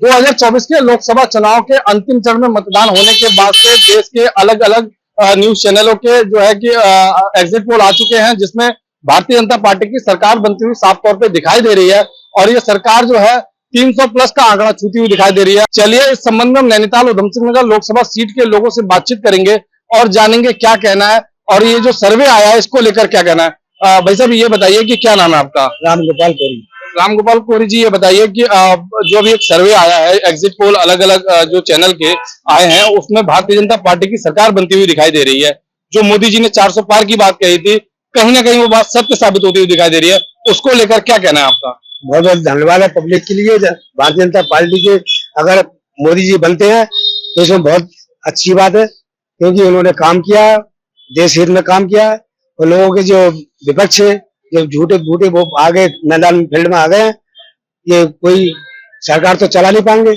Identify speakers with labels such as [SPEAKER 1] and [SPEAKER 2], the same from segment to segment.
[SPEAKER 1] 2024 के लोकसभा चुनाव के अंतिम चरण में मतदान होने के बाद से देश के अलग अलग न्यूज चैनलों के जो है कि एग्जिट पोल आ चुके हैं, जिसमें भारतीय जनता पार्टी की सरकार बनती हुई साफ तौर पे दिखाई दे रही है और ये सरकार जो है 300 प्लस का आंकड़ा छूती हुई दिखाई दे रही है। चलिए इस संबंध में हम नैनीताल उधम सिंह नगर लोकसभा सीट के लोगों से बातचीत करेंगे और जानेंगे क्या कहना है और ये जो सर्वे आया है इसको लेकर क्या कहना है। भाई साहब ये बताइए कि क्या नाम है आपका?
[SPEAKER 2] रामगोपाल कोरी।
[SPEAKER 1] रामगोपाल कोरी जी, ये बताइए कि जो अभी एक सर्वे आया है, एग्जिट पोल अलग अलग जो चैनल के आए हैं, उसमें भारतीय जनता पार्टी की सरकार बनती हुई दिखाई दे रही है। जो मोदी जी ने 400 पार की बात कही थी, कहीं ना कहीं वो बात सत्य साबित होती हुई दिखाई दे रही है, उसको लेकर क्या कहना है आपका?
[SPEAKER 2] बहुत बहुत धन्यवाद है पब्लिक के लिए। भारतीय जनता पार्टी के अगर मोदी जी बनते हैं तो इसमें बहुत अच्छी बात है, क्योंकि उन्होंने काम किया, देश हित में काम किया और लोगों के जो विपक्ष है, जो झूठे बूटे वो आगे मैदान फील्ड में आ गए हैं। ये कोई सरकार तो चला नहीं पाएंगे,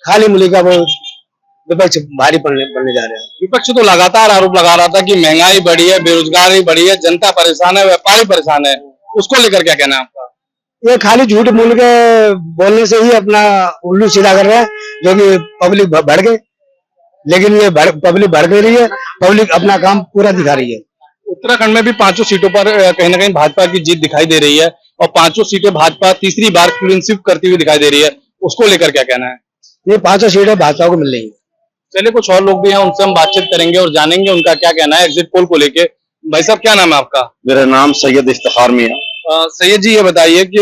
[SPEAKER 2] खाली मुली का वो विपक्ष भारी बनने जा रहे हैं।
[SPEAKER 1] विपक्ष तो लगातार आरोप लगा रहा था कि महंगाई बढ़ी है, बेरोजगारी बढ़ी है, जनता परेशान है, व्यापारी परेशान है, उसको लेकर क्या कहना है आपका?
[SPEAKER 2] ये खाली झूठ मूल के बोलने से ही अपना उल्लू सीधा कर रहे हैं, जो कि पब्लिक बढ़ गई, लेकिन ये पब्लिक बढ़ नहीं रही है, पब्लिक अपना काम पूरा दिखा रही है।
[SPEAKER 1] उत्तराखंड में भी 5 सीटों पर कहीं ना कहीं भाजपा की जीत दिखाई दे रही है और 5 सीटें भाजपा तीसरी बार क्लीन स्वीप करती हुई दिखाई दे रही है, उसको लेकर क्या कहना है?
[SPEAKER 2] ये 5 सीटें भाजपा को मिल रही है।
[SPEAKER 1] चलिए कुछ और लोग भी हैं, उनसे हम बातचीत करेंगे और जानेंगे उनका क्या कहना है एग्जिट पोल को लेके। भाई साहब क्या नाम है आपका?
[SPEAKER 3] मेरा नाम सैयद इफ्तिखार मियां।
[SPEAKER 1] सैयद जी, ये बताइए कि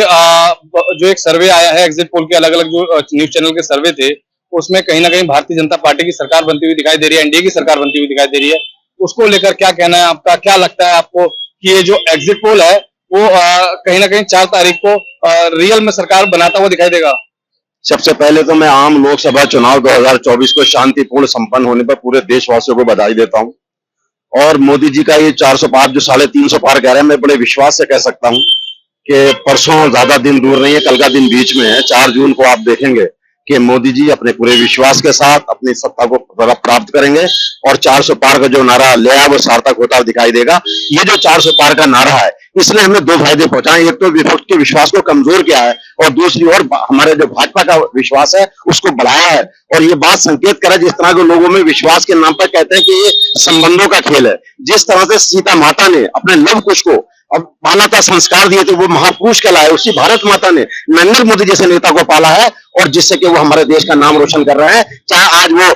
[SPEAKER 1] जो एक सर्वे आया है एग्जिट पोल के अलग अलग जो न्यूज चैनल के सर्वे थे, उसमें कहीं ना कहीं भारतीय जनता पार्टी की सरकार बनती हुई दिखाई दे रही है, एनडीए की सरकार बनती हुई दिखाई दे रही है, उसको लेकर क्या कहना है आपका? क्या लगता है आपको कि ये जो एग्जिट पोल है वो कहीं ना कहीं 4 तारीख को रियल में सरकार बनाता हुआ दिखाई देगा?
[SPEAKER 3] सबसे पहले तो मैं आम लोकसभा चुनाव 2024 को शांतिपूर्ण संपन्न होने पर पूरे देशवासियों को बधाई देता हूं और मोदी जी का ये 400 पार जो 350 पार कह रहे हैं, मैं बड़े विश्वास से कह सकता हूं कि परसों ज्यादा दिन दूर नहीं है, कल का दिन बीच में है। 4 जून को आप देखेंगे कि मोदी जी अपने पूरे विश्वास के साथ अपनी सत्ता को प्राप्त करेंगे और 400 पार का जो नारा ले आया वो सार्थक होता दिखाई देगा। ये जो 400 पार का नारा है, इसने हमें 2 फायदे पहुंचाए। एक तो विपक्ष के विश्वास को कमजोर किया है और दूसरी ओर हमारे जो भाजपा का विश्वास है उसको बढ़ाया है। और ये बात संकेत करे, जिस तरह के लोगों में विश्वास के नाम पर कहते हैं कि ये संबंधों का खेल है, जिस तरह से सीता माता ने अपने लव कुश को अब मानवता संस्कार दिए थे, वो महापुरुष कहलाए, उसी भारत माता ने नरेंद्र मोदी जैसे नेता को पाला है और जिससे कि वो हमारे देश का नाम रोशन कर रहे हैं। चाहे आज वो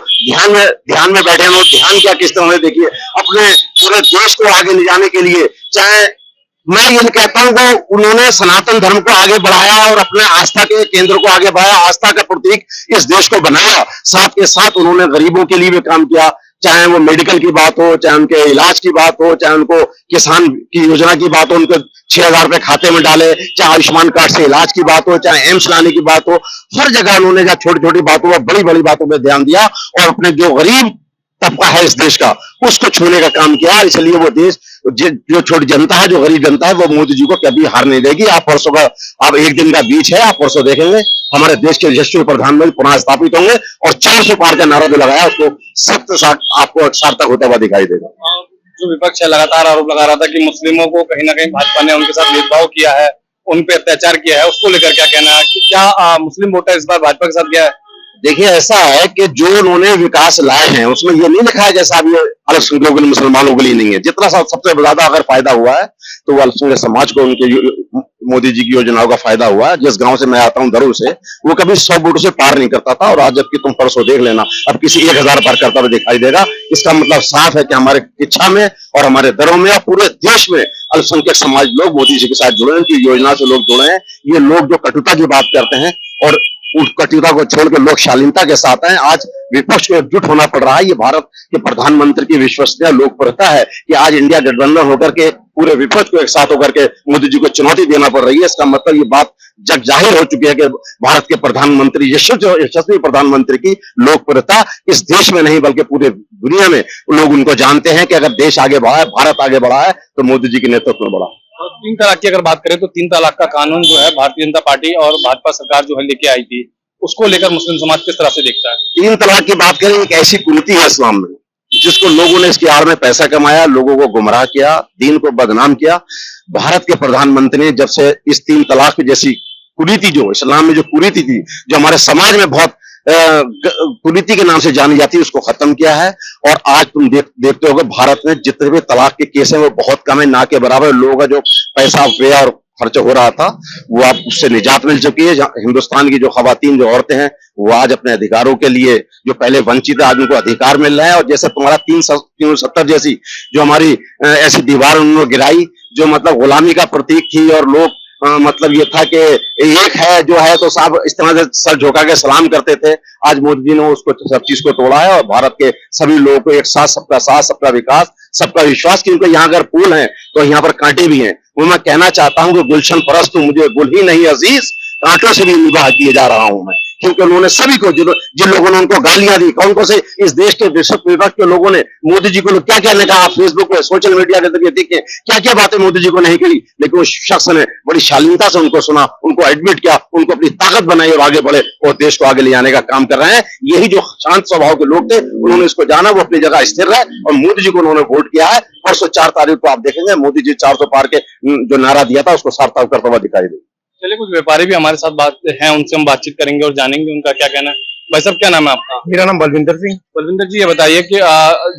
[SPEAKER 3] ध्यान में बैठे हो, ध्यान क्या किस तरह से देखिए अपने पूरे देश को आगे ले जाने के लिए, चाहे मैं ये कहता हूं कि उन्होंने सनातन धर्म को आगे बढ़ाया और अपने आस्था के केंद्र को आगे बढ़ाया, आस्था का प्रतीक इस देश को बनाया। साथ के साथ उन्होंने गरीबों के लिए भी काम किया, चाहे वो मेडिकल की बात हो, चाहे उनके इलाज की बात हो, चाहे उनको किसान की योजना की बात हो, उनको 6,000 रुपए खाते में डाले, चाहे आयुष्मान कार्ड से इलाज की बात हो, चाहे एम्स लाने की बात हो, हर जगह उन्होंने जहाँ छोटी छोटी बातों पर बड़ी बड़ी बातों पर ध्यान दिया और अपने जो गरीब तबका है इस देश का उसको छूने का काम किया। इसलिए वो देश जो छोटी जनता है, जो गरीब जनता है, वो मोदी जी को कभी हार नहीं देगी। आप परसों का, आप एक दिन का बीच है, आप परसों देखेंगे हमारे देश के यशस्वी प्रधानमंत्री पुनः स्थापित होंगे और 400 पार का नारा जो लगाया उसको सख्त आपको सार्थक होता हुआ दिखाई देगा।
[SPEAKER 1] जो विपक्ष है लगातार आरोप लगा रहा था कि मुस्लिमों को कहीं ना कहीं भाजपा ने उनके साथ भेदभाव किया है, उन पे अत्याचार किया है, उसको लेकर क्या कहना है कि क्या मुस्लिम वोटर इस बार भाजपा के साथ गया है?
[SPEAKER 3] देखिए, ऐसा है कि जो उन्होंने विकास लाए हैं उसमें ये नहीं लिखा है जैसा अब ये अल्पसंख्यकों के लिए, मुसलमानों के लिए नहीं है। जितना सबसे ज्यादा अगर फायदा हुआ है तो वो अल्पसंख्यक समाज को उनके मोदी जी की योजनाओं का फायदा हुआ है। जिस गांव से मैं आता हूं, दरों से, वो कभी 100 वोटों से पार नहीं करता था और आज जबकि तुम परसों देख लेना अब किसी 1000 पार करता हुआ दिखाई देगा। इसका मतलब साफ है कि हमारे इच्छा में और हमारे दरों में और पूरे देश में अल्पसंख्यक समाज लोग मोदी जी के साथ जुड़े हैं, उनकी योजना से लोग जुड़े हैं। ये लोग जो कटुता की बात करते हैं और उस कटुता को छोड़ के लोग शालीनता के साथ हैं, आज विपक्ष को एकजुट होना पड़ रहा है। ये भारत के प्रधानमंत्री की विश्वसनीय लोकप्रियता है कि आज इंडिया गठबंधन होकर के पूरे विपक्ष को एक साथ होकर के मोदी जी को चुनौती देना पड़ रही है। इसका मतलब ये बात जग जाहिर हो चुकी है कि भारत के प्रधानमंत्री, यशस्वी प्रधानमंत्री की लोकप्रियता इस देश में नहीं बल्कि पूरे दुनिया में लोग उनको जानते हैं कि अगर देश आगे बढ़ा है, भारत आगे बढ़ा है तो मोदी जी के नेतृत्व में बढ़ा।
[SPEAKER 1] 3 तलाक की अगर बात करें तो 3 तलाक का कानून जो है भारतीय जनता पार्टी और भाजपा सरकार जो है लेके आई थी, उसको लेकर मुस्लिम समाज किस तरह से देखता है?
[SPEAKER 3] 3 तलाक की बात करें, एक ऐसी कुरीति है इस्लाम में जिसको लोगों ने इसकी आड़ में पैसा कमाया, लोगों को गुमराह किया, दीन को बदनाम किया। भारत के प्रधानमंत्री ने जब से इस 3 तलाक जैसी कुरीति, जो इस्लाम में जो कुरीति थी, जो हमारे समाज में बहुत कुरीति के नाम से जानी जाती है उसको खत्म किया है। और आज तुम देखते होगे भारत में जितने भी तलाक के केस हैं वो बहुत कम है, ना के बराबर। लोगों का जो पैसा व्यय और खर्च हो रहा था वो अब उससे निजात मिल चुकी है। हिंदुस्तान की जो खवातीन, जो औरतें हैं, वो आज अपने अधिकारों के लिए, जो पहले वंचित है, आज उनको अधिकार मिल रहा है। और जैसे तुम्हारा 370 जैसी जो हमारी ऐसी दीवार उन्होंने गिराई जो मतलब गुलामी का प्रतीक थी, और लोग मतलब ये था कि एक है जो है तो साहब इस तरह से सर झुका के सलाम करते थे। आज मोदी जी ने उसको सब चीज को तोड़ा है और भारत के सभी लोगों को एक साथ, सबका विकास, सबका विश्वास, कि उनको यहाँ अगर फूल हैं तो यहाँ पर कांटे भी हैं। वो मैं कहना चाहता हूँ कि गुलशन परस्त मुझे गुल ही नहीं अजीज, कांटों से भी निबाह किए जा रहा हूं मैं, क्योंकि उन्होंने सभी को, जिन लोगों ने उनको गालियां दी, कौन कौन से इस देश के विपक्ष के लोगों ने मोदी जी को क्या क्या कहा, आप फेसबुक पे, सोशल मीडिया के जरिए देखें क्या क्या बातें मोदी जी को नहीं कही, लेकिन उस शख्स ने बड़ी शालीनता से उनको सुना, उनको एडमिट किया, उनको अपनी ताकत बनाई और आगे बढ़े और देश को आगे ले जाने का काम कर रहे हैं। यही जो शांत स्वभाव के लोग थे उन्होंने इसको जाना, वो अपनी जगह स्थिर रहे और मोदी जी को उन्होंने वोट किया है। परसों 4 तारीख को आप देखेंगे मोदी जी 400 पार के जो नारा दिया था उसको सार्थक करता हुआ दिखाई देगा।
[SPEAKER 1] चलिए, कुछ व्यापारी भी हमारे साथ बात हैं, उनसे हम बातचीत करेंगे और जानेंगे उनका क्या कहना है। भाई साहब, क्या नाम है आपका?
[SPEAKER 2] मेरा नाम बलविंदर सिंह।
[SPEAKER 1] बलविंदर जी, ये बताइए कि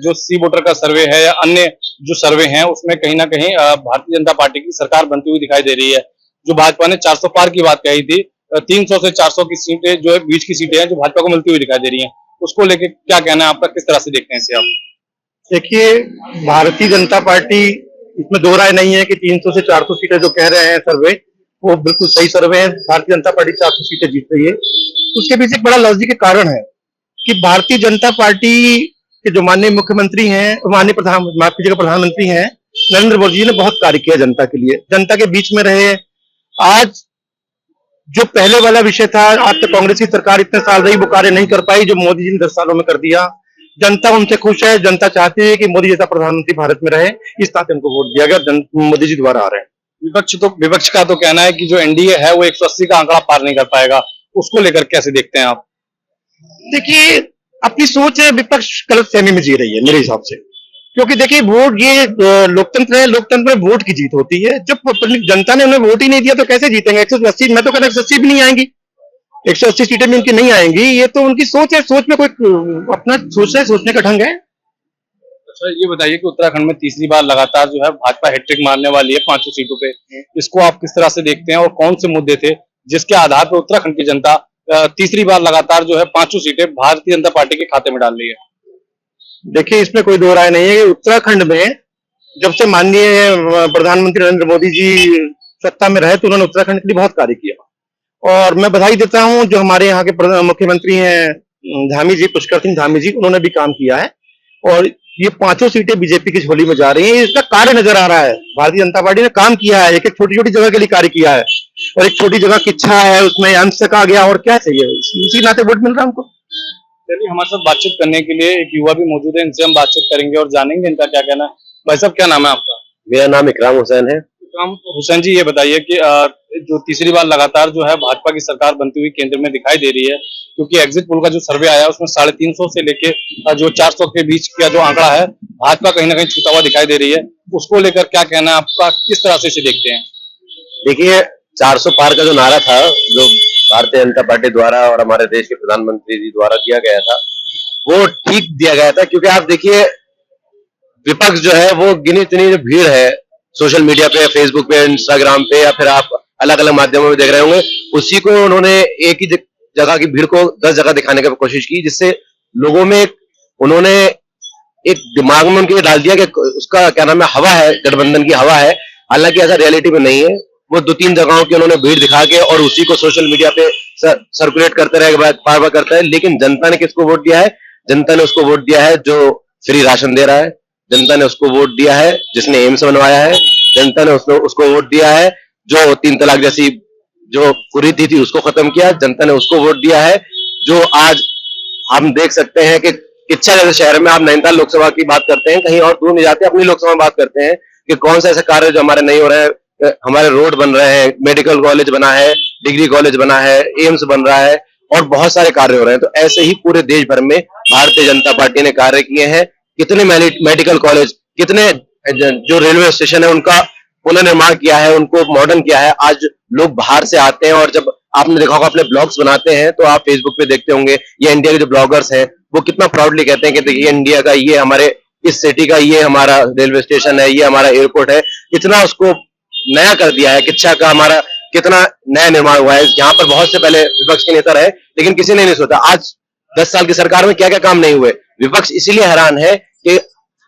[SPEAKER 1] जो सी वोटर का सर्वे है या अन्य जो सर्वे हैं उसमें कहीं ना कहीं भारतीय जनता पार्टी की सरकार बनती हुई दिखाई दे रही है। जो भाजपा ने 400 पार की बात कही थी, 300 से 400 की सीटें जो है बीच की सीटें हैं जो भाजपा को मिलती हुई दिखाई दे रही है, उसको लेके क्या कहना है आपका, किस तरह से देखते हैं इसे आप?
[SPEAKER 4] देखिए, भारतीय जनता पार्टी, इसमें दो राय नहीं है कि 300 से 400 सीटें जो कह रहे हैं सर्वे, वो बिल्कुल सही सर्वे है। भारतीय जनता पार्टी 400 सीटें जीत रही है। उसके पीछे एक बड़ा लॉजिक के कारण है कि भारतीय जनता पार्टी के जो माननीय मुख्यमंत्री हैं, माननीय प्रधानमंत्री हैं नरेंद्र मोदी जी ने बहुत कार्य किया जनता के लिए, जनता के बीच में रहे। आज जो पहले वाला विषय था, आज तक कांग्रेस की सरकार इतने साल रही, वो कार्य नहीं कर पाई जो मोदी जी ने 10 सालों में कर दिया। जनता उनसे खुश है, जनता चाहती है कि मोदी जैसा प्रधानमंत्री भारत में रहे, इस नाते उनको वोट दिया गया। मोदी जी दोबारा आ रहे हैं।
[SPEAKER 1] विपक्ष का तो कहना है कि जो एनडीए है वो 180 का आंकड़ा पार नहीं कर पाएगा, उसको लेकर कैसे देखते हैं आप?
[SPEAKER 4] देखिए, अपनी सोच है, विपक्ष गलतफहमी में जी रही है मेरे हिसाब से, क्योंकि देखिए वोट, ये लोकतंत्र है, लोकतंत्र में वोट की जीत होती है। जब जनता ने उन्हें वोट ही नहीं दिया तो कैसे जीतेंगे? 180, मैं तो कहता 180 भी नहीं आएंगी, 180 सीटें भी उनकी नहीं आएंगी। ये तो उनकी सोच है, सोच में कोई अपना सोच है, सोचने का ढंग है।
[SPEAKER 1] अच्छा, ये बताइए कि उत्तराखंड में तीसरी बार लगातार जो है भाजपा हैट्रिक मारने वाली है 5 सीटों पे, इसको आप किस तरह से देखते हैं और कौन से मुद्दे थे जिसके आधार पर उत्तराखंड की जनता तीसरी बार लगातार जो है 5 सीटें भारतीय जनता पार्टी के खाते में डाल रही है?
[SPEAKER 4] देखिए, इसमें कोई दो राय नहीं है कि उत्तराखंड में जब से माननीय प्रधानमंत्री नरेंद्र मोदी जी सत्ता में रहे तो उन्होंने उत्तराखंड के लिए बहुत कार्य किया। और मैं बधाई देता हूं जो हमारे यहाँ के मुख्यमंत्री हैं धामी जी, पुष्कर सिंह धामी जी, उन्होंने भी काम किया है। और ये 5 सीटें बीजेपी की झोली में जा रही हैं, इसका कार्य नजर आ रहा है। भारतीय जनता पार्टी ने काम किया है, एक एक छोटी छोटी जगह के लिए कार्य किया है, और एक छोटी जगह किच्छा है उसमें अंश तक आ गया, और क्या चाहिए? इसी नाते वोट मिल रहा है हमको।
[SPEAKER 1] चलिए, हमारे साथ बातचीत करने के लिए एक युवा भी मौजूद है, इनसे हम बातचीत करेंगे और जानेंगे इनका क्या कहना है। भाई साहब, क्या नाम है आपका?
[SPEAKER 2] मेरा नाम इकराम हुसैन है।
[SPEAKER 1] इकराम हुसैन जी, ये बताइए कि जो तीसरी बार लगातार जो है भाजपा की सरकार बनती हुई केंद्र में दिखाई दे रही है, क्योंकि एग्जिट पोल का जो सर्वे आया उसमें 350 से लेके जो 400 के बीच का जो आंकड़ा है भाजपा कहीं ना कहीं छूता हुआ दिखाई दे रही है, उसको लेकर क्या कहना है आपका, किस तरह से इसे देखते हैं?
[SPEAKER 2] देखिए, 400 पार का जो नारा था, जो भारतीय जनता पार्टी द्वारा और हमारे देश के प्रधानमंत्री जी द्वारा दिया गया था, वो ठीक दिया गया था। क्योंकि आप देखिए, विपक्ष जो है वो गिनी चुनी जो भीड़ है सोशल मीडिया पे, फेसबुक पे, इंस्टाग्राम पे, या फिर आप अलग अलग माध्यमों में देख रहे होंगे, उसी को उन्होंने एक ही जगह की भीड़ को 10 जगह दिखाने की कोशिश की, जिससे लोगों में उन्होंने एक दिमाग में उनके डाल दिया कि उसका क्या नाम है, हवा है, गठबंधन की हवा है। हालांकि ऐसा रियलिटी में नहीं है। वो 2-3 जगहों की उन्होंने भीड़ दिखा के और उसी को सोशल मीडिया पे सर्कुलेट करते रहे, बार बार करते हैं। लेकिन जनता ने किसको वोट दिया है? जनता ने उसको वोट दिया है जो फ्री राशन दे रहा है, जनता ने उसको वोट दिया है जिसने एम्स बनवाया है, जनता ने उसको वोट दिया है जो 3 तलाक जैसी जो कुरीति थी उसको खत्म किया, जनता ने उसको वोट दिया है जो आज हम देख सकते हैं कि किच्छा जैसे शहर में आप नैनीताल लोकसभा की बात करते हैं, कहीं और दूर नहीं जाते, अपनी लोकसभा में बात करते हैं कि कौन सा ऐसा कार्य जो हमारे नहीं हो रहे हैं। हमारे रोड बन रहे हैं, मेडिकल कॉलेज बना है, डिग्री कॉलेज बना है, एम्स बन रहा है और बहुत सारे कार्य हो रहे हैं। तो ऐसे ही पूरे देश भर में भारतीय जनता पार्टी ने कार्य किए हैं। कितने मेडिकल कॉलेज, कितने जो रेलवे स्टेशन है उनका पुनर्निर्माण किया है, उनको मॉडर्न किया है। आज लोग बाहर से आते हैं और जब
[SPEAKER 5] आपने देखा होगा अपने ब्लॉग्स बनाते हैं तो आप फेसबुक पे देखते होंगे, या इंडिया के जो ब्लॉगर्स हैं वो कितना प्राउडली कहते हैं कि देखिए इंडिया का ये हमारे इस सिटी का ये हमारा रेलवे स्टेशन है, ये हमारा एयरपोर्ट है, इतना उसको नया कर दिया है, शिक्षा का हमारा कितना नया निर्माण हुआ है, जहां पर बहुत से पहले विपक्ष के नेता रहे लेकिन किसी ने नहीं सोचा। आज 10 साल की सरकार में क्या क्या काम नहीं हुए। विपक्ष इसीलिए हैरान है कि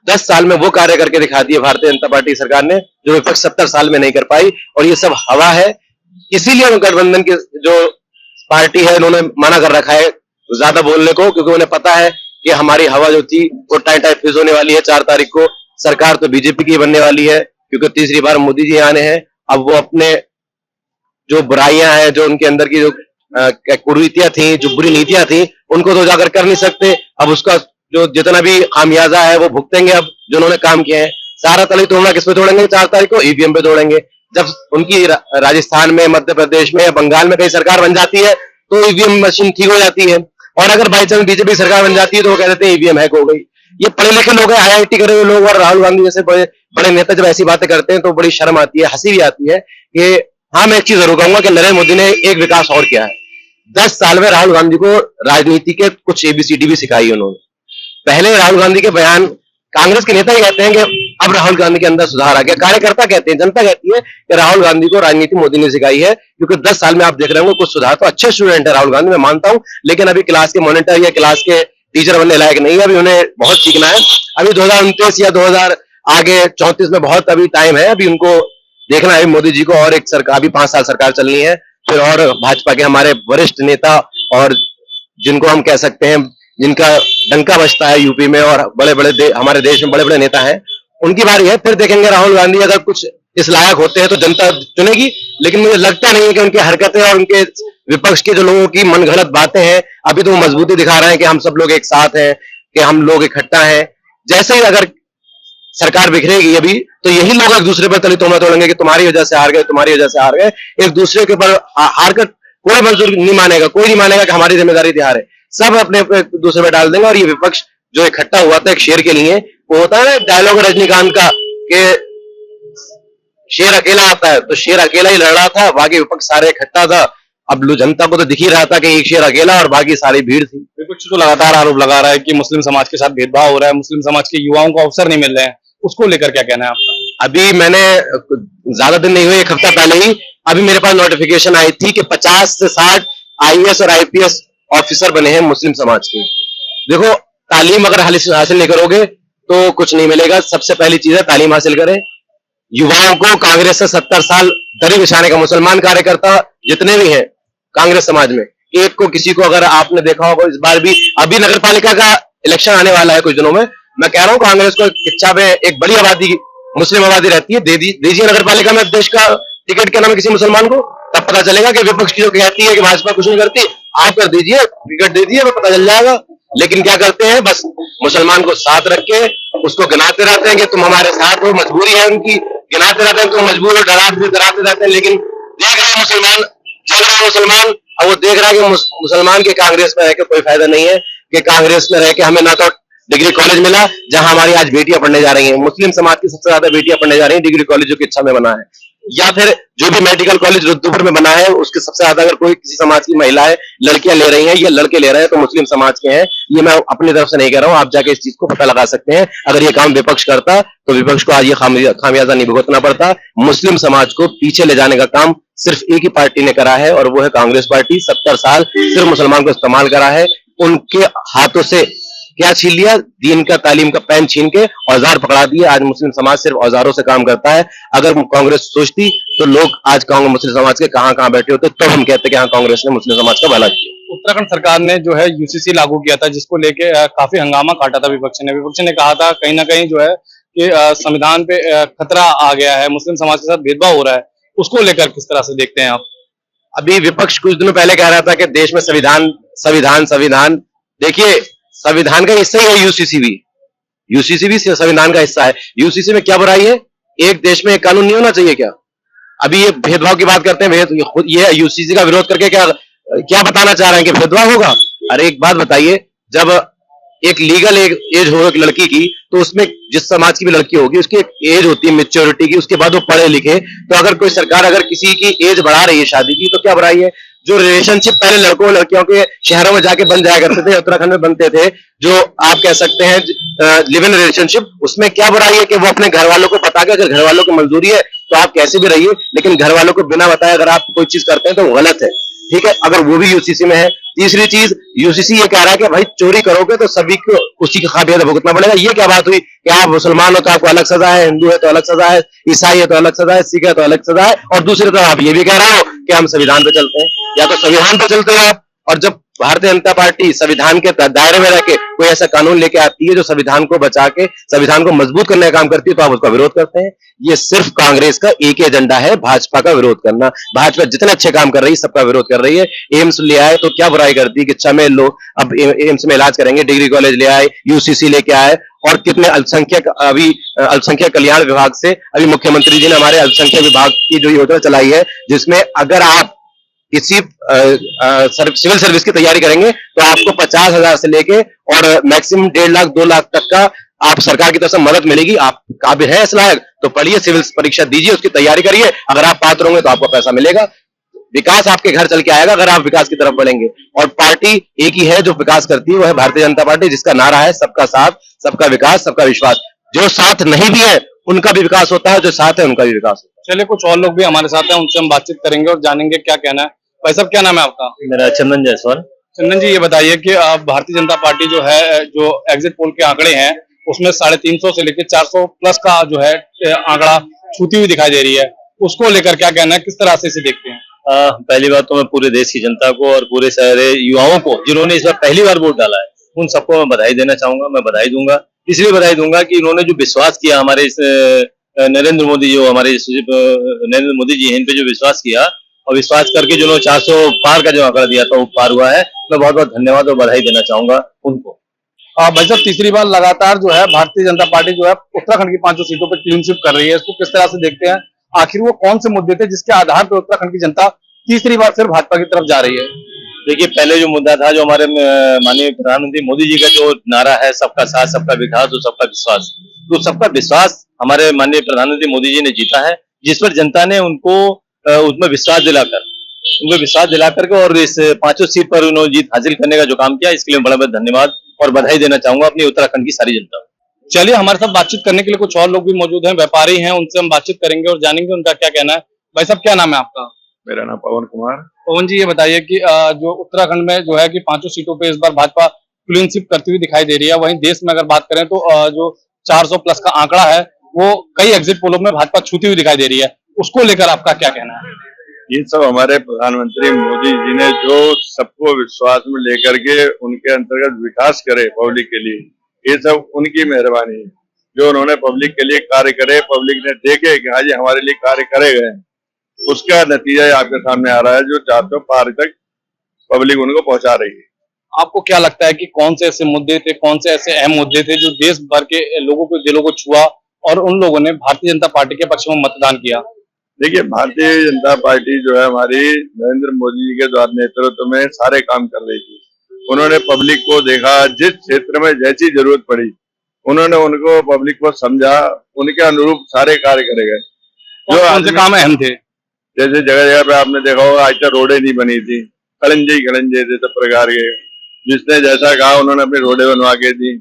[SPEAKER 5] 10 साल में वो कार्य करके दिखा दिए भारतीय जनता पार्टी सरकार ने जो विपक्ष 70 साल में नहीं कर पाई, और ये सब हवा है। इसीलिए गठबंधन की जो पार्टी है उन्होंने मना कर रखा है ज्यादा बोलने को, क्योंकि उन्हें पता है कि हमारी हवा जो थी वो टाइम टाइम फिज होने वाली है। 4 तारीख को सरकार तो बीजेपी की बनने वाली है, क्योंकि तीसरी बार मोदी जी आने हैं। अब वो अपने जो बुराइयां हैं, जो उनके अंदर की जो कुरीतियां थी, जो बुरी नीतियां थी, उनको तो उजागर कर नहीं सकते। अब उसका जो जितना भी खामियाजा है वो भुगतेंगे। अब जो उन्होंने काम किए हैं, सारा तली तोड़ना किस पे तोड़ेंगे? 4 तारीख को ईवीएम पे तोड़ेंगे। जब उनकी राजस्थान में, मध्य प्रदेश में या बंगाल में कहीं सरकार बन जाती है तो ईवीएम मशीन ठीक हो जाती है, और अगर बाई चांस बीजेपी सरकार बन जाती है तो वो कह देते हैं ईवीएम हैक हो गई। ये पढ़े लिखे लोग हैं, IIT करे हुए लोग, और राहुल गांधी जैसे बड़े बड़े नेता जब ऐसी बातें करते हैं तो बड़ी शर्म आती है, हंसी भी आती है कि हाँ, मैं एक चीज जरूर कहूंगा कि नरेंद्र मोदी ने एक विकास और किया है। 10 साल में राहुल गांधी को राजनीति के कुछ ABCD भी सिखाई उन्होंने। पहले राहुल गांधी के बयान, कांग्रेस के नेता ही कहते हैं कि अब राहुल गांधी के अंदर सुधार आ गया, कार्यकर्ता कहते हैं, जनता कहती है कि राहुल गांधी को राजनीति मोदी ने सिखाई है, क्योंकि 10 साल में आप देख रहे होंगे कुछ सुधार। तो अच्छे स्टूडेंट है राहुल गांधी, मैं मानता हूं, लेकिन अभी क्लास के मॉनिटर या क्लास के टीचर बनने लायक नहीं है। अभी उन्हें बहुत सीखना है। अभी 2029 या 2000 आगे 34 में बहुत अभी टाइम है। अभी उनको देखना है मोदी जी को, और एक सरकार, अभी 5 साल सरकार चलनी है, फिर और भाजपा के हमारे वरिष्ठ नेता और जिनको हम कह सकते हैं जिनका डंका बजता है यूपी में, और बड़े बड़े हमारे देश में बड़े बड़े नेता हैं, उनकी बारी है। फिर देखेंगे राहुल गांधी अगर कुछ इस लायक होते हैं तो जनता चुनेगी। लेकिन मुझे लगता नहीं है कि उनकी हरकतें और उनके विपक्ष के जो लोगों की मन गलत बातें हैं, अभी तो वो मजबूती दिखा रहे हैं कि हम सब लोग एक साथ हैं, कि हम लोग इकट्ठा हैं। जैसे ही अगर सरकार बिखरेगी अभी, तो यही लोग एक दूसरे पर तली तोड़ना तोड़ेंगे कि तुम्हारी वजह से हार गए, तुम्हारी वजह से हार गए। एक दूसरे के ऊपर हार कर कोई मंजूर नहीं मानेगा, कोई नहीं मानेगा कि हमारी जिम्मेदारी थी हारे। सब अपने दूसरे पे डाल देंगे, और ये विपक्ष जो इकट्ठा हुआ था एक शेर के लिए, वो होता है ना डायलॉग रजनीकांत का कि शेर अकेला आता है, तो शेर अकेला ही लड़ रहा था, बाकी विपक्ष सारे इकट्ठा था। अब जनता को तो दिख ही रहा था कि एक शेर अकेला और बाकी सारी भीड़ थी।
[SPEAKER 1] विपक्ष तो लगातार आरोप लगा रहा है कि मुस्लिम समाज के साथ भेदभाव हो रहा है, मुस्लिम समाज के युवाओं को अवसर नहीं मिल रहे हैं, उसको लेकर क्या कहना है आपका?
[SPEAKER 5] अभी मैंने ज्यादा दिन नहीं हुए, 1 हफ्ता पहले ही अभी मेरे पास नोटिफिकेशन आई थी कि 50 से 60 IAS और IPS ऑफिसर बने हैं मुस्लिम समाज के। देखो, तालीम अगर हासिल नहीं करोगे तो कुछ नहीं मिलेगा। सबसे पहली चीज है तालीम हासिल करें। युवाओं को कांग्रेस से 70 साल दरी बिछाने का, मुसलमान कार्यकर्ता जितने भी हैं कांग्रेस समाज में, एक को किसी को अगर आपने देखा होगा, इस बार भी अभी नगर पालिका का इलेक्शन आने वाला है कुछ दिनों में, मैं कह रहा हूँ कांग्रेस को इच्छा में एक बड़ी आबादी मुस्लिम आबादी रहती है, दीजिए नगर पालिका में अध्यक्ष का टिकट क्या नाम है किसी मुसलमान को, तब पता चलेगा कि विपक्ष की जो कहती है कि भाजपा कुछ नहीं करती, आप कर दीजिए, टिकट दे दीजिए, पता चल जाएगा। लेकिन क्या करते हैं, बस मुसलमान को साथ रख के उसको गिनाते रहते हैं कि तुम हमारे साथ हो, मजबूरी है उनकी, गिनाते रहते हैं तुम मजबूर हो, डराते रहते हैं। लेकिन देख रहे हैं मुसलमान, चल रहा है मुसलमान, और वो देख रहा है कि मुसलमान के कांग्रेस में रह के कोई फायदा नहीं है, कि कांग्रेस में रह के हमें ना तो डिग्री कॉलेज मिला जहां हमारी आज बेटियां पढ़ने जा रही हैं, मुस्लिम समाज की सबसे ज्यादा बेटियां पढ़ने जा रही हैं डिग्री कॉलेज जो की इच्छा में बना है, या फिर जो भी मेडिकल कॉलेज रुद्रपुर में बना है उसके सबसे ज्यादा अगर कोई किसी समाज की महिलाएं लड़कियां ले रही हैं या लड़के ले रहे हैं तो मुस्लिम समाज के हैं। ये मैं अपनी तरफ से नहीं कह रहा हूं, आप जाके इस चीज को पता लगा सकते हैं। अगर ये काम विपक्ष करता तो विपक्ष को आज ये खामियाजा नहीं भुगतना पड़ता। मुस्लिम समाज को पीछे ले जाने का काम सिर्फ एक ही पार्टी ने करा है, और वो है कांग्रेस पार्टी। 70 साल सिर्फ मुसलमान को इस्तेमाल करा है, उनके हाथों से क्या छीन लिया, दीन का तालीम का पेन छीन के औजार पकड़ा दिए। आज मुस्लिम समाज सिर्फ औजारों से काम करता है। अगर कांग्रेस सोचती तो लोग आज कांग्रेस मुस्लिम समाज के कहां बैठे होते, तो हम कहते कि हाँ कांग्रेस ने मुस्लिम समाज का भला किया।
[SPEAKER 1] उत्तराखंड सरकार ने जो है UCC लागू किया था, जिसको लेके काफी हंगामा काटा था विपक्ष ने कहा था कहीं ना कहीं जो है कि संविधान पे खतरा आ गया है, मुस्लिम समाज के साथ भेदभाव हो रहा है, उसको लेकर किस तरह से देखते हैं आप?
[SPEAKER 5] अभी विपक्ष कुछ दिनों पहले कह रहा था कि देश में संविधान देखिए संविधान का हिस्सा ही है यूसीसी भी संविधान का हिस्सा है। यूसीसी में क्या बुराई है? एक देश में एक कानून नहीं होना चाहिए क्या? अभी ये भेदभाव की बात करते हैं, ये यूसीसी का विरोध करके क्या बताना चाह रहे हैं कि भेदभाव होगा? अरे एक बात बताइए, जब एक लीगल एज हो एक लड़की की, तो उसमें जिस समाज की भी लड़की होगी उसकी एक एज होती है मेच्योरिटी की, उसके बाद वो पढ़े लिखे। तो अगर कोई सरकार अगर किसी की एज बढ़ा रही है शादी की, तो क्या बुराई है? जो रिलेशनशिप पहले लड़कों और लड़कियों के शहरों में जाके बन जाया करते थे, उत्तराखंड में बनते थे, जो आप कह सकते हैं लिव इन रिलेशनशिप, उसमें क्या बुराई है कि वो अपने घर वालों को बता के, अगर घर वालों की मंजूरी है तो आप कैसे भी रहिए, लेकिन घर वालों को बिना बताए अगर आप कोई चीज करते हैं तो वो गलत है। ठीक है, अगर वो भी यूसीसी में है। तीसरी चीज, यूसीसी ये कह रहा है कि भाई चोरी करोगे तो सभी को उसी की खामियाजा भुगतना पड़ेगा। ये क्या बात हुई कि आप मुसलमान हो तो आपको अलग सजा है, हिंदू है तो अलग सजा है, ईसाई है तो अलग सजा है, सिख है तो अलग सजा है, और दूसरी तरफ आप ये भी कह रहे हो कि हम संविधान पे चलते हैं। या तो संविधान पे चलते हो आप, और जब भारतीय जनता पार्टी संविधान के दायरे में रह के कोई ऐसा कानून लेके आती है जो संविधान को बचा के संविधान को मजबूत करने का काम करती है, तो आप उसका विरोध करते हैं। ये सिर्फ कांग्रेस का एक ही एजेंडा है, भाजपा का विरोध करना। भाजपा जितने अच्छे काम कर रही है सबका विरोध कर रही है। एम्स ले आए तो क्या बुराई करती है कि 6 में लोग अब एम्स में इलाज करेंगे, डिग्री कॉलेज ले आए, यूसीसी लेके आए, और कितने अल्पसंख्यक अभी अल्पसंख्यक कल्याण विभाग से अभी मुख्यमंत्री जी ने हमारे अल्पसंख्यक विभाग की जो योजना चलाई है, जिसमें अगर आप किसी सिविल सर्विस की तैयारी करेंगे तो आपको 50,000 से लेके और मैक्सिमम 1.5 लाख 2 लाख तक का आप सरकार की तरफ से मदद मिलेगी। आप काबिल हैं इस लायक तो पढ़िए, सिविल परीक्षा दीजिए, उसकी तैयारी करिए, अगर आप पात्र होंगे तो आपको पैसा मिलेगा। विकास आपके घर चल के आएगा अगर आप विकास की तरफ बढ़ेंगे। और पार्टी एक ही है जो विकास करती है, वो है भारतीय जनता पार्टी, जिसका नारा है सबका साथ, सबका विकास, सबका विश्वास। जो साथ नहीं भी है उनका भी विकास होता है, जो साथ है उनका भी विकास होता है।
[SPEAKER 1] चलिए, कुछ और लोग भी हमारे साथ हैं, उनसे हम बातचीत करेंगे और जानेंगे क्या कहना है। भाई साहब, क्या नाम है आपका?
[SPEAKER 6] मेरा चंदन जायसवाल।
[SPEAKER 1] चंदन जी, ये बताइए कि भारतीय जनता पार्टी जो है, जो एग्जिट पोल के आंकड़े हैं उसमें 350 से लेकर 400 प्लस का जो है आंकड़ा छूती हुई दिखाई दे रही है, उसको लेकर क्या कहना है, किस तरह से इसे देखते हैं?
[SPEAKER 6] पहली बात तो मैं पूरे देश की जनता को और पूरे सारे युवाओं को जिन्होंने इस बार पहली बार वोट डाला है, उन सबको मैं बधाई देना चाहूंगा। मैं बधाई दूंगा, इसलिए बधाई दूंगा कि इन्होंने जो विश्वास किया हमारे इस नरेंद्र मोदी, जो हमारे नरेंद्र मोदी जी हैं, इन पे जो विश्वास किया और विश्वास करके जो 400 पार का जो आंकड़ा दिया था वो पार हुआ है। मैं बहुत बहुत धन्यवाद और बधाई देना चाहूंगा उनको।
[SPEAKER 1] भाई साहब, तीसरी बार लगातार जो है भारतीय जनता पार्टी जो है उत्तराखंड की 5 सीटों पर क्लीन स्वीप कर रही है, इसको किस तरह से देखते हैं? आखिर वो कौन से मुद्दे थे जिसके आधार पर उत्तराखंड की जनता तीसरी बार फिर भाजपा की तरफ जा रही है?
[SPEAKER 6] देखिए, पहले जो मुद्दा था, जो हमारे माननीय प्रधानमंत्री मोदी जी का जो नारा है सबका साथ, सबका विकास और सबका विश्वास, तो सबका विश्वास हमारे माननीय प्रधानमंत्री मोदी जी ने जीता है, जिस पर जनता ने उनको उसमें विश्वास दिलाकर के और इस 5 सीट पर उन्होंने जीत हासिल करने का जो काम किया, इसके लिए बड़ा बड़ा धन्यवाद और बधाई देना चाहूंगा अपनी उत्तराखंड की सारी जनता को।
[SPEAKER 1] चलिए, हमारे साथ बातचीत करने के लिए कुछ और लोग भी मौजूद हैं, व्यापारी हैं, उनसे हम बातचीत करेंगे और जानेंगे उनका क्या कहना है। भाई साहब, क्या नाम है आपका?
[SPEAKER 7] मेरा नाम पवन कुमार।
[SPEAKER 1] पवन जी, ये बताइए कि जो उत्तराखंड में जो है कि 5 सीटों पे इस बार भाजपा क्लीन स्वीप करती हुई दिखाई दे रही है, वहीं देश में अगर बात करें तो जो 400 प्लस का आंकड़ा है वो कई एग्जिट पोलों में भाजपा छूती हुई दिखाई दे रही है, उसको लेकर आपका क्या कहना है?
[SPEAKER 7] ये सब हमारे प्रधानमंत्री मोदी जी ने जो सबको विश्वास में लेकर के उनके अंतर्गत विकास करे पब्लिक के लिए, ये सब उनकी मेहरबानी है। जो उन्होंने पब्लिक के लिए कार्य करे, पब्लिक ने देखे कि हाँ जी हमारे लिए कार्य करे गए, उसका नतीजा आपके सामने आ रहा है, जो 400 पार तक पब्लिक उनको पहुंचा रही है।
[SPEAKER 1] आपको क्या लगता है कि कौन से ऐसे मुद्दे थे, कौन से ऐसे अहम मुद्दे थे जो देश भर के लोगों के दिलों को छुआ और उन लोगों ने भारतीय जनता पार्टी के पक्ष में मतदान किया?
[SPEAKER 7] देखिए, भारतीय जनता पार्टी जो है हमारी नरेंद्र मोदी जी के द्वारा नेतृत्व में सारे काम कर रही थी। उन्होंने पब्लिक को देखा, जिस क्षेत्र में जैसी जरूरत पड़ी उन्होंने उनको पब्लिक को समझा, उनके अनुरूप सारे कार्य करे गए। जो
[SPEAKER 1] कौन से काम अहम थे?
[SPEAKER 7] जैसे जगह जगह पे आपने देखा होगा आज तक रोडें नहीं बनी थी, खड़ंजे थे सब प्रकार के, जिसने जैसा कहा उन्होंने अपनी रोडें बनवा के दी।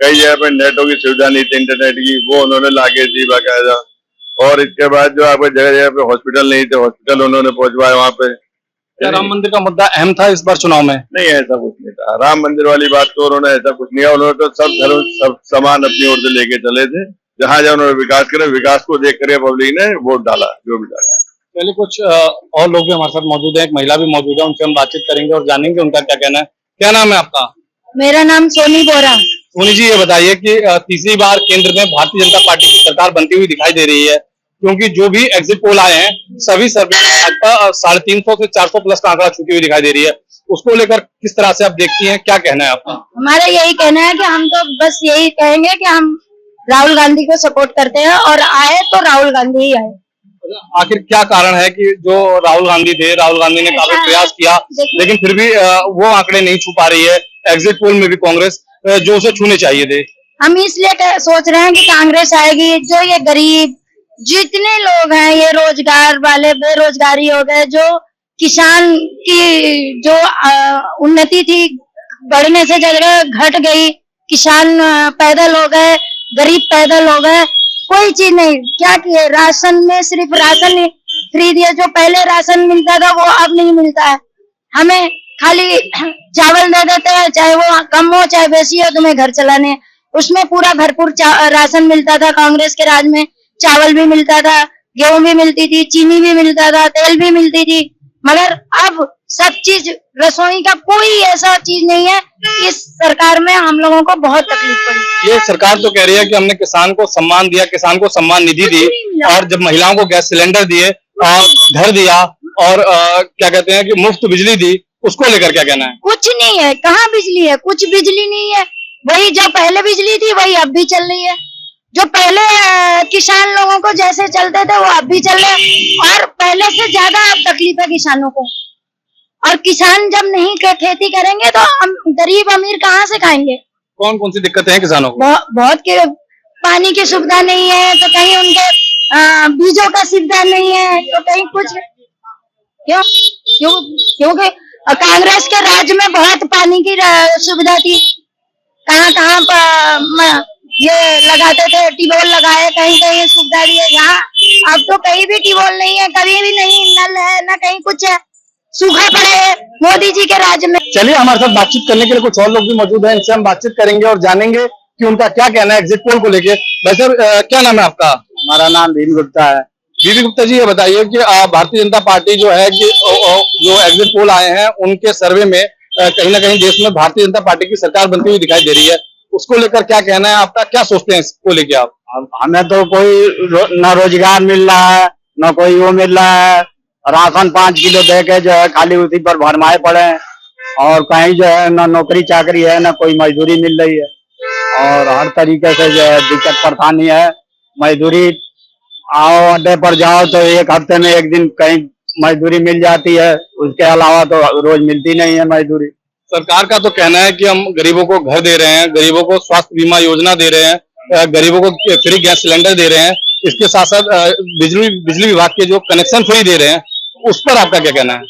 [SPEAKER 7] कई जगह पे नेटों की सुविधा नहीं थी, इंटरनेट की, वो उन्होंने ला के दी बाकायदा। और इसके बाद जो आपको जगह जगह पे हॉस्पिटल नहीं थे, हॉस्पिटल उन्होंने पहुंचवाए वहां पे।
[SPEAKER 1] क्या राम मंदिर का मुद्दा अहम था इस बार चुनाव में?
[SPEAKER 7] नहीं, ऐसा कुछ नहीं था। राम मंदिर वाली बात तो उन्होंने ऐसा कुछ नहीं है। उन्होंने तो सब धर्म सब समान अपनी ओर से लेके चले थे। जहां जहां उन्होंने विकास करे, विकास को देख करके पब्लिक ने वोट डाला, जो भी डाला।
[SPEAKER 1] पहले कुछ और लोग भी हमारे साथ मौजूद हैं, एक महिला भी मौजूद है, उनसे हम बातचीत करेंगे और जानेंगे उनका क्या कहना है। क्या नाम है आपका?
[SPEAKER 8] मेरा नाम सोनी बोरा।
[SPEAKER 1] सोनी जी, ये बताइए कि तीसरी बार केंद्र में भारतीय जनता पार्टी की सरकार बनती हुई दिखाई दे रही है, क्योंकि जो भी एग्जिट पोल आए हैं सभी सर्वे भाजपा 350 से 400 प्लस का आंकड़ा छूती हुई दिखाई दे रही है, उसको लेकर किस तरह से आप देखती हैं, क्या कहना है आपका?
[SPEAKER 8] हमारा यही कहना है कि हम तो बस यही कहेंगे कि हम राहुल गांधी को सपोर्ट करते हैं और आए तो राहुल गांधी ही आए।
[SPEAKER 1] आखिर क्या कारण है कि जो राहुल गांधी थे, राहुल गांधी ने काफी प्रयास किया लेकिन फिर भी वो आंकड़े नहीं छू पा रही है? एग्जिट पोल में भी कांग्रेस जो उसे छूने चाहिए थे।
[SPEAKER 8] हम इसलिए सोच रहे हैं कि कांग्रेस आएगी, जो ये गरीब जितने लोग हैं, ये रोजगार वाले, बेरोजगारी हो गए, जो किसान की जो उन्नति थी बढ़ने से जगह घट गई, किसान पैदल हो गए, गरीब पैदल हो गए, कोई चीज नहीं। क्या किए, राशन में सिर्फ राशन फ्री दिया, जो पहले राशन मिलता था वो अब नहीं मिलता है। हमें खाली चावल दे देते हैं, चाहे वो कम हो चाहे बेसी हो, तुम्हें घर चलाने। उसमें पूरा भरपूर राशन मिलता था। कांग्रेस के राज में चावल भी मिलता था, गेहूं भी मिलती थी, चीनी भी मिलता था, तेल भी मिलती थी। मगर अब सब चीज, रसोई का कोई ऐसा चीज नहीं है। इस सरकार में हम लोगों को बहुत तकलीफ पड़ी।
[SPEAKER 1] ये सरकार तो कह रही है कि हमने किसान को सम्मान दिया, किसान को सम्मान निधि दी, और जब महिलाओं को गैस सिलेंडर दिए और घर दिया और क्या कहते हैं कि मुफ्त बिजली दी, उसको लेकर क्या कहना है?
[SPEAKER 8] कुछ नहीं है, कहाँ बिजली है? कुछ बिजली नहीं है। वही जो पहले बिजली थी वही अब भी चल रही है। जो पहले किसान लोगों को जैसे चलते थे वो अब भी चल रहे, और पहले से ज्यादा अब तकलीफ है किसानों को। और किसान जब नहीं खेती करेंगे तो हम गरीब अमीर कहाँ से खाएंगे?
[SPEAKER 1] कौन कौन सी दिक्कतें हैं किसानों को?
[SPEAKER 8] बहुत के पानी की सुविधा नहीं है, तो कहीं उनके बीजों का सुविधा नहीं है, तो कहीं कुछ। क्योंकि कांग्रेस के राज में बहुत पानी की सुविधा थी। कहाँ ये लगाते थे, टिबोल लगाए, कहीं कहीं सुविधा दी है। यहाँ अब तो कहीं भी टिबोल नहीं है, कभी भी नहीं नल है, न कहीं कुछ है, सूखा पड़े है मोदी जी के राज में।
[SPEAKER 1] चलिए, हमारे साथ बातचीत करने के लिए कुछ और लोग भी मौजूद हैं, इनसे हम बातचीत करेंगे और जानेंगे कि उनका क्या कहना है एग्जिट पोल को लेके। वैसे क्या नाम है आपका?
[SPEAKER 2] हमारा नाम भीम गुप्ता है।
[SPEAKER 1] बीबी गुप्ता जी, ये बताइए कि भारतीय जनता पार्टी जो है कि जो एग्जिट पोल आए हैं उनके सर्वे में कहीं ना कहीं देश में भारतीय जनता पार्टी की सरकार बनती हुई दिखाई दे रही है, उसको लेकर क्या कहना है आपका? क्या सोचते हैं इसको लेके आप?
[SPEAKER 2] हमें तो कोई न रोजगार मिल रहा है, न कोई वो मिल रहा है। राशन 5 किलो दे के जो है खाली उसी पर भरमाए पड़े हैं, और कहीं जो है न नौकरी चाकरी है, न कोई मजदूरी मिल रही है, और हर तरीके से जो है दिक्कत परेशानी है। मजदूरी आओ अड्डे पर जाओ तो एक हफ्ते में एक दिन कहीं मजदूरी मिल जाती है, उसके अलावा तो रोज मिलती नहीं है मजदूरी।
[SPEAKER 1] सरकार का तो कहना है कि हम गरीबों को घर दे रहे हैं, गरीबों को स्वास्थ्य बीमा योजना दे रहे हैं, गरीबों को फ्री गैस सिलेंडर दे रहे हैं, इसके साथ साथ बिजली विभाग के जो कनेक्शन फ्री दे रहे हैं, उस पर आपका क्या कहना है?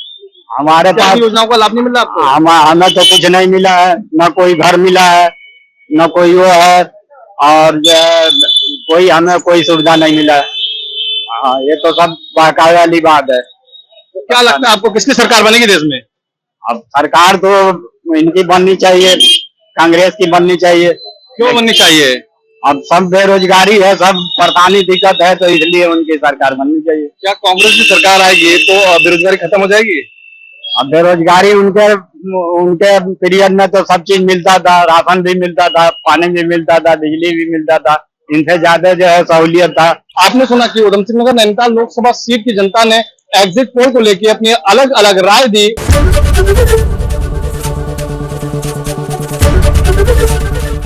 [SPEAKER 2] हमारे पास
[SPEAKER 1] योजनाओं का लाभ नहीं मिल रहा आपको?
[SPEAKER 2] हमें तो कुछ नहीं मिला है, न कोई घर मिला है, न कोई वो है, और कोई हमें कोई सुविधा नहीं मिला है। हाँ, ये तो सब बहकावे वाली बात है।
[SPEAKER 1] क्या लगता है आपको, किसकी सरकार बनेगी देश में?
[SPEAKER 2] अब सरकार तो इनकी बननी चाहिए, कांग्रेस की बननी चाहिए।
[SPEAKER 1] क्यों बननी चाहिए?
[SPEAKER 2] अब सब बेरोजगारी है, सब परेशानी दिक्कत है, तो इसलिए उनकी सरकार बननी चाहिए।
[SPEAKER 1] क्या कांग्रेस की सरकार आएगी तो बेरोजगारी खत्म हो जाएगी?
[SPEAKER 2] अब बेरोजगारी उनके पीरियड में तो सब चीज मिलता था, राशन भी मिलता था, पानी भी मिलता था, बिजली भी मिलता था, इनसे ज्यादा जो है सहूलियत था।
[SPEAKER 1] आपने सुना कि उधम सिंह नगर नैनीताल लोकसभा सीट की जनता ने एग्जिट पोल को लेकर अपनी अलग अलग राय दी।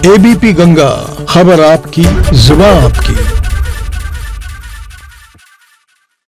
[SPEAKER 9] एबीपी गंगा, खबर आपकी, जुबान आपकी।